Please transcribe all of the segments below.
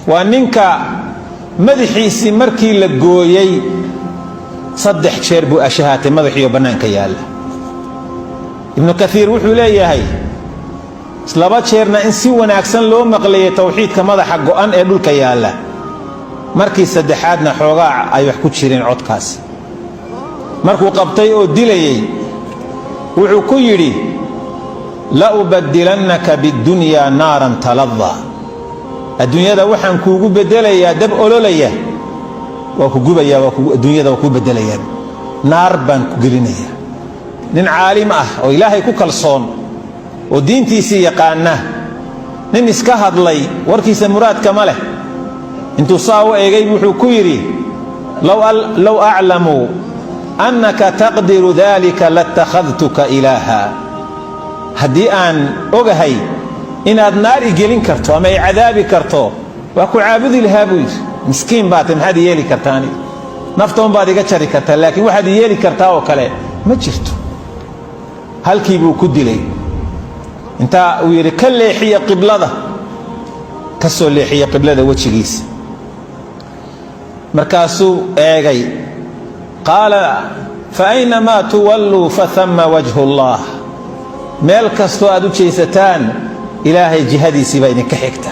waa ninka madaxiisii markii la gooyey 3 jeer buu ashahaatay madaxiyo bannaanka yaalla. ibnu kathiir wuxuu leeyahay 2 jeerna in si wanaagsan loo maqlayay tawxiidka madaxa go'an ee dhulka yaalla, markii 3aadna xoogaa ay wax ku jireen codkaas. markuu qabtay oo dilayay wuxuu ku yidhi la ubadilannaka biddunyaa naaran taladda, adduunyada waxaan kuugu bedelayaa dab ololaya, waa ku gubayaa, adduunyada waa kuu bedelayaa, naar baan ku gelinayaa. nin caalim ah oo ilaahay ku kalsoon oo diintiisii yaqaana, nin iska hadlay warkiisa muraadka ma leh, intuu saa u eegay wuxuu ku yidhi low aclamu annaka taqdiru dalika latakhadtuka ilaaha, haddii aan ogahay inaad naar i gelin karto ama ay cadaabi karto waa ku caabudi lahaa buu yidhi. miskiin baatay, maxaad i yeeli kartaa aniga? naftoon baad iga jari kartaa, laakiin waxaad i yeeli kartaa oo kale ma jirto. halkii buu ku dilay. intaa uu yidhi ka leexiya qiblada, ka soo leexiya qiblada wejigiisa. markaasuu eegay, qaala fa aynamaa tuwalluu fahamma wajhu allah, meel kastoo aad u jeesataan ilaahay jihadiisii baa idinka xigta.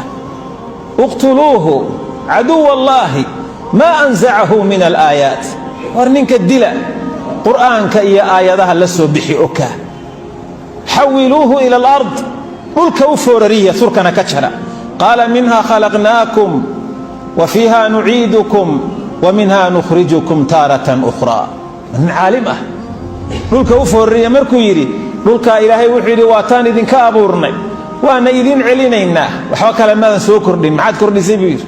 uqtuluuhu caduwa allaahi maa anzacahu min alaayaat, war ninka dila, qur'aanka iyo aayadaha la soo bixi oka. xawiluuhu ila alard, dhulka u foorariya, surkana ka jara. qaala minhaa khalaqnaakum wa fiiha nuciidukum wa minhaa nukhrijukum taaratan ukhraa. nin caalim ah, dhulka u foorariya markuu yidhi, dhulkaa ilaahay wuxuu yidhi waataan idinka abuurnay, waana idin celinaynaa, waxba kale maadan soo kordhin, maxaad kordhisay buu yidhi.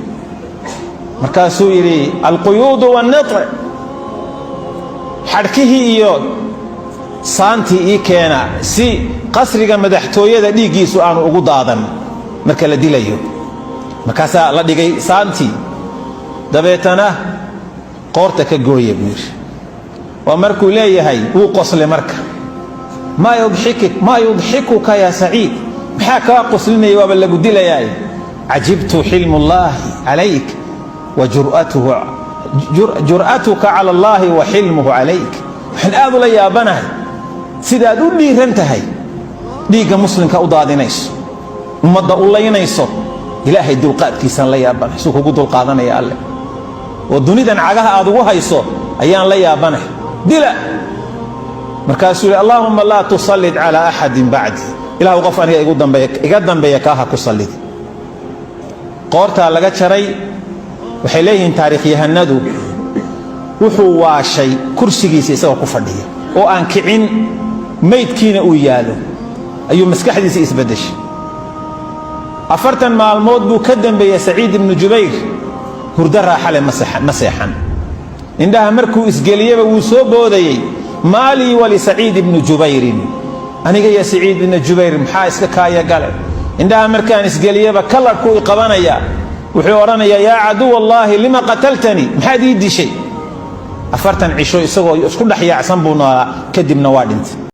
markaasuu yidhi alquyuudu waannitc, xadhkihii iyo saantii ii keena si qasriga madaxtooyada dhiiggiisu aanu ugu daadan marka la dilayo. markaasaa la dhigay saantii, dabeetana qoorta ka gooya buu yidhi. waa markuu leeyahay wuu qoslay marka, maa yudxikuka yaa saciid, maxaa kaa qoslinaya, waaba lagu dilayaa. cajibtu xilmullaahi calayk wa jur'atuka cala allaahi wa xilmuhu calayk. waxaan aad ula yaabanahay sidaad u dhiiran tahay, dhiigga muslimka u daadinayso, ummadda u laynayso. ilaahay dulqaadkiisaan la yaabanahay, suu kugu dulqaadanaya alle. oo dunidan cagaha aad ugu hayso ayaan la yaabanahay, dila. markaasuu yidhi allaahumma laa tusallid calaa axadin bacdi, ilaahu qof aniga iga dambeeya kaa ha ku sallidi. qoortaa laga jaray. waxay leeyihiin taariikhyahanadu wuxuu waashay kursigiisa isagoo ku fadhiya oo aan kicin, maydkiina uu yaalo, ayuu maskaxdiisa isbedeshay. 40 maalmood buu ka dambeeyey saciid ibnu jubayr, hurdo raaxale ma seexan. indhaha markuu isgeliyaba wuu soo boodayey, maalii walisaciid ibnu jubayrin, aniga iyo saciid ibnu jubayr maxaa iska kaaya gale? indhaha markaan isgeliyaba kalarkuu i qabanaya, wuxuu odhanayaa yaa caduw allaahi lima qataltanii, maxaad ii dishay? 40 cisho isagoo isku dhex yaacsan buu noolaa, kadibna waa dhintay.